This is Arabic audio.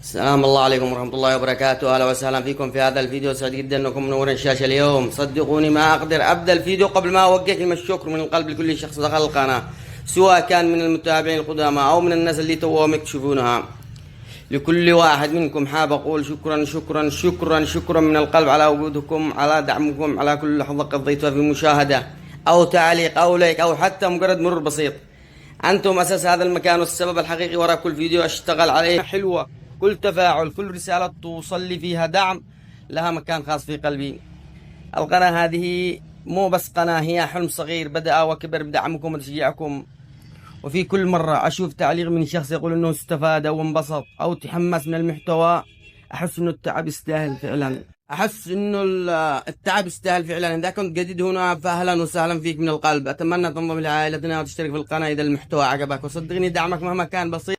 السلام الله عليكم ورحمة الله وبركاته. أهلا وسهلا فيكم في هذا الفيديو. سعيد جدا أنكم منورين الشاشة اليوم. صدقوني ما أقدر أبدأ الفيديو قبل ما أوجه كلمة الشكر من القلب لكل شخص دخل القناة، سواء كان من المتابعين القدامى أو من الناس اللي توهم يكتشفونها. لكل واحد منكم حاب أقول شكرا شكرا شكرا شكرا من القلب على وجودكم، على دعمكم، على كل لحظة قضيتها في مشاهدة أو تعليق أو لايك أو حتى مجرد مرور بسيط. أنتم أساس هذا المكان والسبب الحقيقي وراء كل فيديو أشتغل عليه حلوة. كل تفاعل، كل رسالة توصل لي فيها دعم لها مكان خاص في قلبي. القناة هذه مو بس قناة، هي حلم صغير بدأ وكبر بدعمكم وتشجيعكم. وفي كل مرة أشوف تعليق من شخص يقول إنه استفاد أو انبسط أو تحمس من المحتوى، أحس إنه التعب يستاهل فعلا. أحس إنه التعب يستاهل فعلا. إذا كنت جديد هنا فأهلا وسهلا فيك من القلب. أتمنى تنضم لعائلتنا وتشترك في القناة إذا المحتوى عجبك، وصدقني دعمك مهما كان بسيط